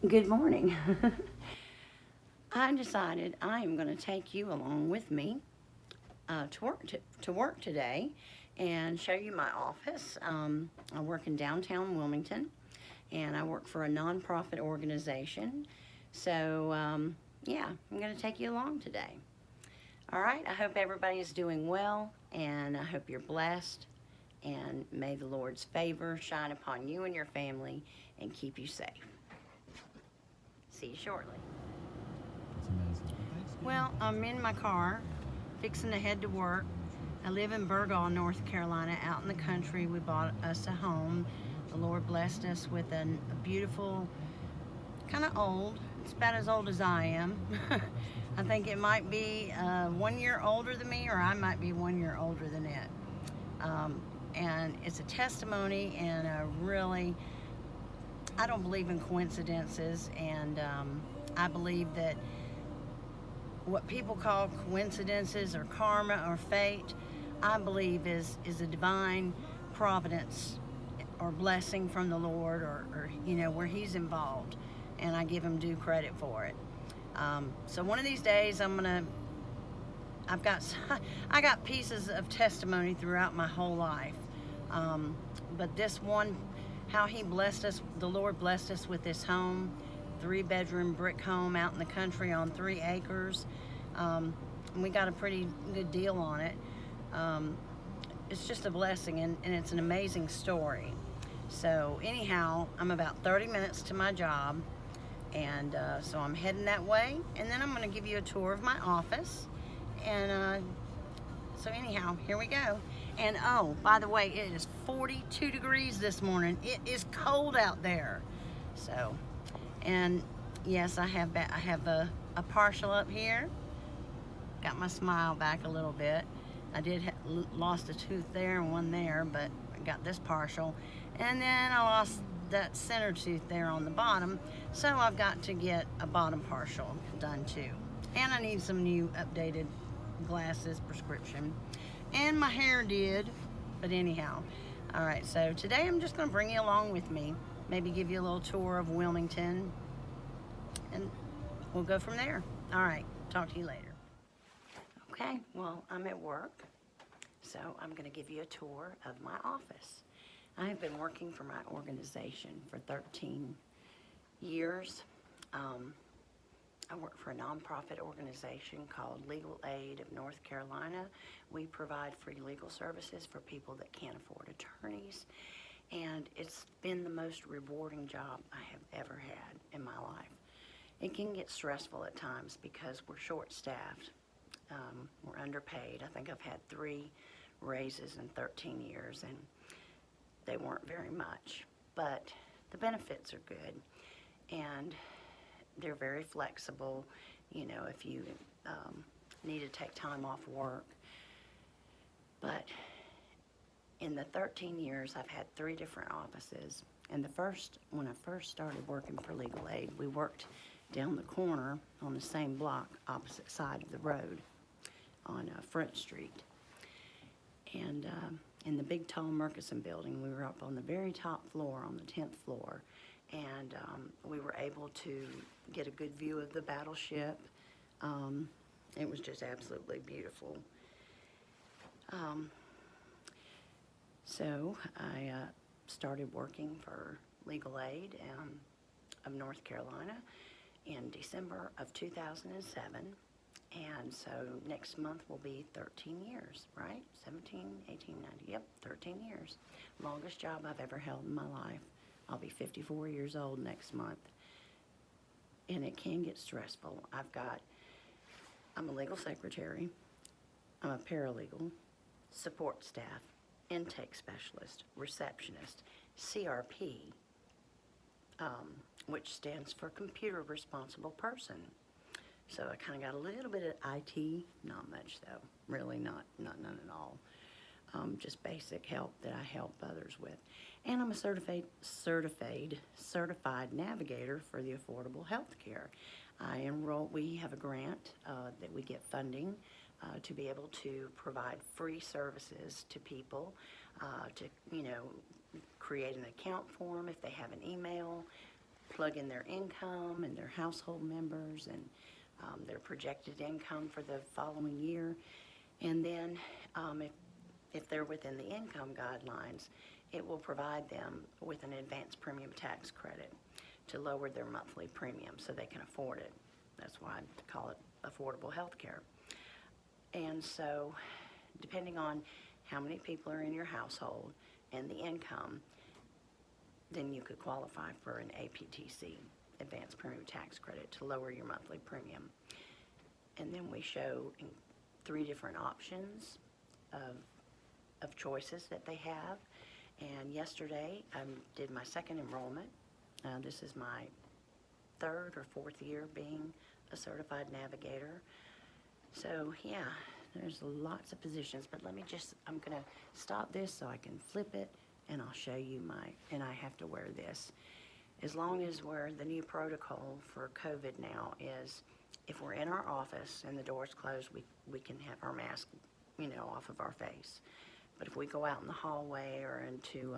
Good morning. I decided I am going to take you along with me to work today and show you my office. I work in downtown Wilmington, and I work for a nonprofit organization. So, yeah, I'm going to take you along today. All right, I hope everybody is doing well, and I hope you're blessed. And may the Lord's favor shine upon you and your family and keep you safe. See you shortly. It's amazing. Well, I'm in my car, fixing to head to work. I live in Burgaw, North Carolina, out in the country. We bought us a home. The Lord blessed us with a beautiful, kind of old. It's about as old as I am. I think it might be 1 year older than me, or I might be 1 year older than it. And it's a testimony, and I don't believe in coincidences, and I believe that what people call coincidences or karma or fate, I believe is a divine providence or blessing from the Lord, or where He's involved, and I give Him due credit for it. So one of these days I got pieces of testimony throughout my whole life, but this one, how He blessed us, the Lord blessed us with this home, 3-bedroom brick home out in the country on 3 acres. And we got a pretty good deal on it. It's just a blessing, and it's an amazing story. So anyhow, I'm about 30 minutes to my job, and so I'm heading that way, and then I'm going to give you a tour of my office. And so anyhow, here we go. And oh, by the way, it is 42 degrees this morning. It is cold out there. So, and yes, I have a partial up here. Got my smile back a little bit. I did lost a tooth there and one there, but I got this partial. And then I lost that center tooth there on the bottom, so I've got to get a bottom partial done too. And I need some new updated glasses prescription. And my hair did, but anyhow. All right, so today I'm just going to bring you along with me, maybe give you a little tour of Wilmington, and we'll go from there. All right, talk to you later. Okay, well, I'm at work, so I'm going to give you a tour of my office. I have been working for my organization for 13 years. I work for a nonprofit organization called Legal Aid of North Carolina. We provide free legal services for people that can't afford attorneys, and it's been the most rewarding job I have ever had in my life. It can get stressful at times because we're short-staffed. We're underpaid. I think I've had 3 raises in 13 years, and they weren't very much, but the benefits are good, and they're very flexible, if you need to take time off work. But in the 13 years, I've had 3 different offices. And when I first started working for Legal Aid, we worked down the corner on the same block, opposite side of the road on Front Street. And in the big, tall Murkison building, we were up on the very top floor, on the 10th floor. And we were able to get a good view of the battleship. It was just absolutely beautiful. So I started working for Legal Aid of North Carolina in December of 2007. And so next month will be 13 years, right? 17, 18, 19, yep, 13 years. Longest job I've ever held in my life. I'll be 54 years old next month. And it can get stressful. I'm a legal secretary, I'm a paralegal, support staff, intake specialist, receptionist, CRP, which stands for Computer Responsible Person. So I kind of got a little bit of IT, not much though, really not none at all. Just basic help that I help others with. And I'm a certified navigator for the affordable health care. We have a grant that we get funding to be able to provide free services to people, to create an account for them if they have an email, plug in their income and their household members and their projected income for the following year. And then if they're within the income guidelines, it will provide them with an advanced premium tax credit to lower their monthly premium so they can afford it. That's why I call it affordable health care. And so, depending on how many people are in your household and the income, then you could qualify for an APTC, Advanced Premium Tax Credit, to lower your monthly premium. And then we show 3 different options of choices that they have. And yesterday, I did my second enrollment. This is my 3rd or 4th year being a certified navigator. So yeah, there's lots of positions, but I'm gonna stop this so I can flip it and I'll show you and I have to wear this. As long as the new protocol for COVID now is, if we're in our office and the door's closed, we can have our mask, off of our face. But if we go out in the hallway or into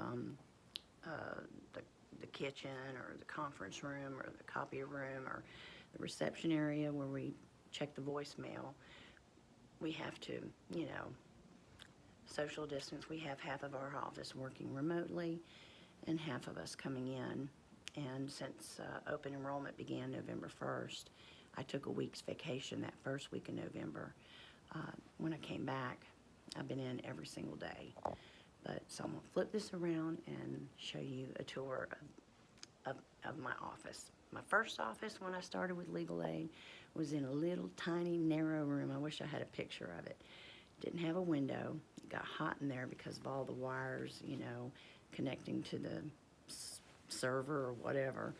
the kitchen or the conference room or the copy room or the reception area where we check the voicemail, we have to, social distance. We have half of our office working remotely and half of us coming in. And since open enrollment began November 1st, I took a week's vacation that first week in November. When I came back, I've been in every single day. So I'm gonna flip this around and show you a tour of my office. My first office when I started with legal aid was in a little tiny narrow room. I wish I had a picture of it. Didn't have a window. It got hot in there because of all the wires, connecting to the server or whatever.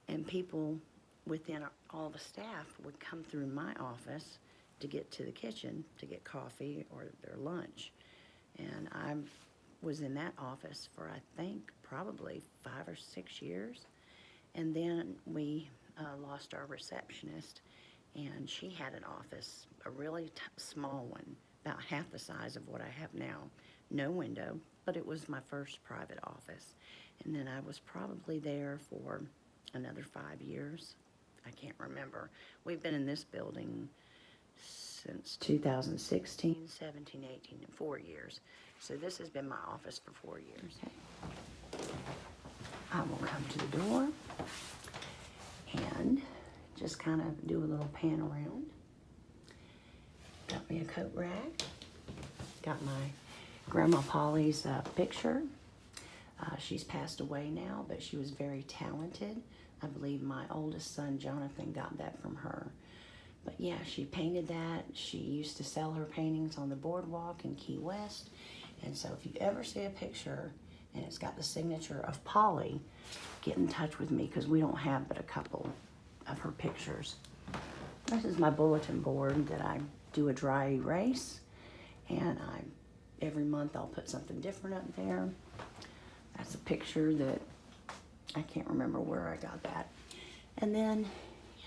And people within all the staff would come through my office to get to the kitchen to get coffee or their lunch. And I was in that office for, I think, probably 5 or 6 years. And then we lost our receptionist, and she had an office, a really small one, about half the size of what I have now. No window, but it was my first private office. And then I was probably there for another 5 years. I can't remember. We've been in this building since 2016, 17, 18, and 4 years. So this has been my office for 4 years. I will come to the door and just kind of do a little pan around. Got me a coat rack. Got my Grandma Polly's picture. She's passed away now, but she was very talented. I believe my oldest son, Jonathan, got that from her. But yeah, she painted that. She used to sell her paintings on the boardwalk in Key West. And so if you ever see a picture and it's got the signature of Polly, get in touch with me because we don't have but a couple of her pictures. This is my bulletin board that I do a dry erase. And every month I'll put something different up there. That's a picture that I can't remember where I got that. And then,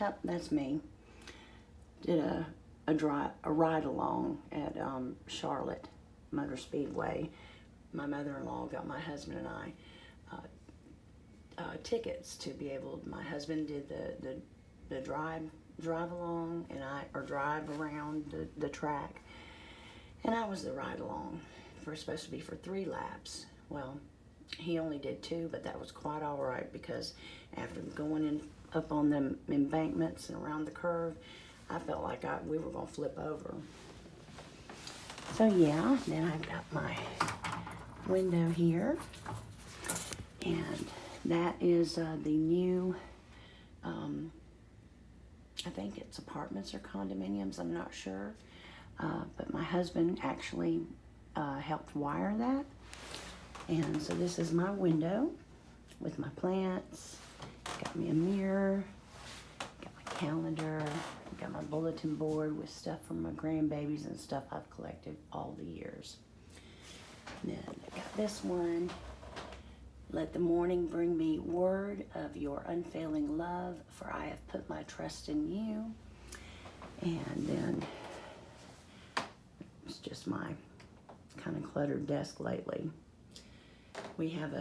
yep, that's me. Did a ride along at Charlotte Motor Speedway. My mother-in-law got my husband and I tickets to be able. My husband did the drive along, and drive around the track, and I was the ride along. Supposed to be for 3 laps. Well, he only did 2, but that was quite all right because after going up on the embankments and around the curve, I felt like we were going to flip over. So yeah, then I've got my window here, and that is the new, I think it's apartments or condominiums, I'm not sure, but my husband actually helped wire that. And so this is my window with my plants. Got me a mirror, got my calendar, got my bulletin board with stuff from my grandbabies and stuff I've collected all the years. And then I got this one. Let the morning bring me word of your unfailing love, for I have put my trust in you. And then it's just my kind of cluttered desk lately. We have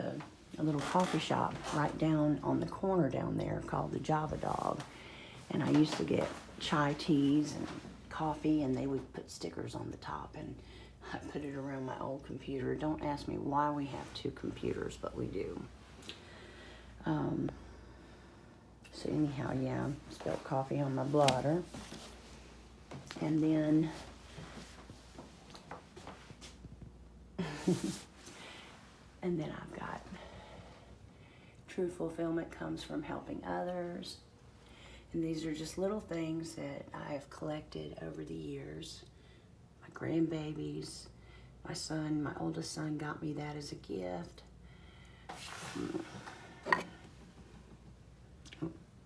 a little coffee shop right down on the corner down there called the Java Dog. And I used to get chai teas and coffee, and they would put stickers on the top, and I put it around my old computer. Don't ask me why we have 2 computers, but we do. So anyhow, yeah, spilled coffee on my blotter. And then and then I've got true fulfillment comes from helping others. And these are just little things that I have collected over the years. My grandbabies, my son, my oldest son got me that as a gift.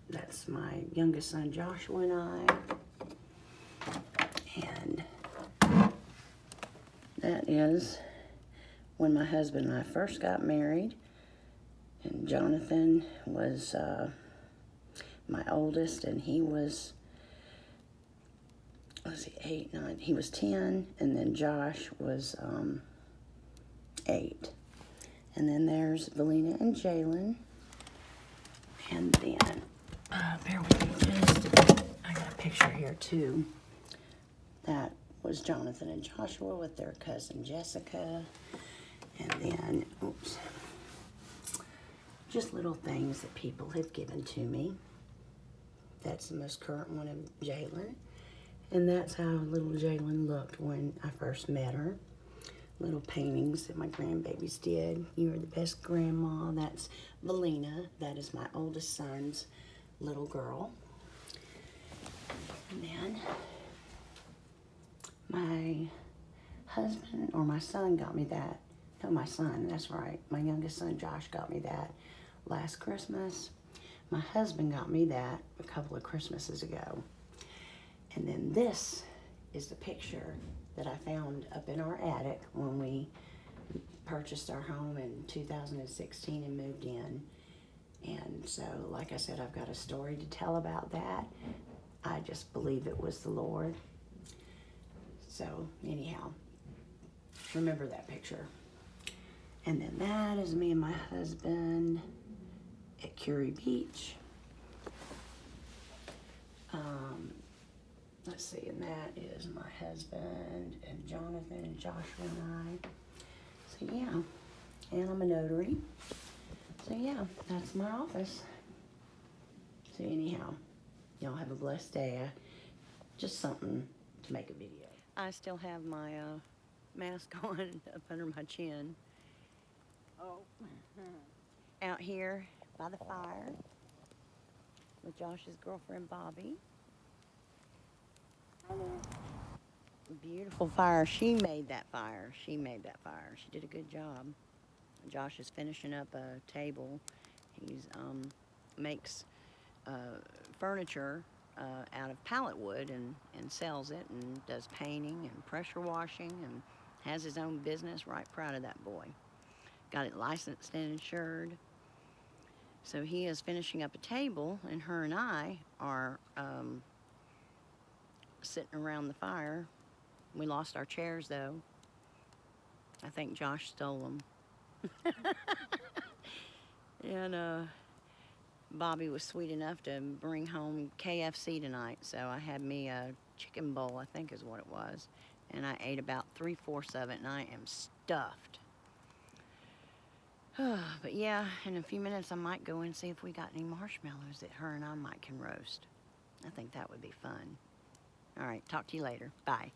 That's my youngest son, Joshua, and I. And that is when my husband and I first got married. And Jonathan was my oldest, and he was, let's see, 8, 9, he was 10, and then Josh was 8. And then there's Valina and Jalen. And then, bear with me just a bit. I got a picture here too. That was Jonathan and Joshua with their cousin Jessica. And then, oops, just little things that people have given to me. That's the most current one of Jalen. And that's how little Jalen looked when I first met her. Little paintings that my grandbabies did. You are the best grandma. That's Valina. That is my oldest son's little girl. And then my husband or my son got me that. No, my son, that's right. My youngest son, Josh, got me that last Christmas. My husband got me that a couple of Christmases ago. And then this is the picture that I found up in our attic when we purchased our home in 2016 and moved in. And so, like I said, I've got a story to tell about that. I just believe it was the Lord. So, anyhow, remember that picture. And then that is me and my husband at Curie Beach. Let's see, and that is my husband and Jonathan and Joshua and I. So yeah, and I'm a notary. So yeah, that's my office. So anyhow, y'all have a blessed day. Just something to make a video. I still have my mask on up under my chin. Oh. Out here by the fire with Josh's girlfriend, Bobby. Beautiful fire. She made that fire. She did a good job. Josh is finishing up a table. He's makes furniture out of pallet wood and sells it and does painting and pressure washing and has his own business. Right proud of that boy. Got it licensed and insured. So he is finishing up a table, and her and I are sitting around the fire. We lost our chairs, though. I think Josh stole them. And Bobby was sweet enough to bring home KFC tonight, so I had me a chicken bowl, I think is what it was, and I ate about 3/4 of it, and I am stuffed. But yeah, in a few minutes I might go and see if we got any marshmallows that her and I might can roast. I think that would be fun. All right, talk to you later. Bye.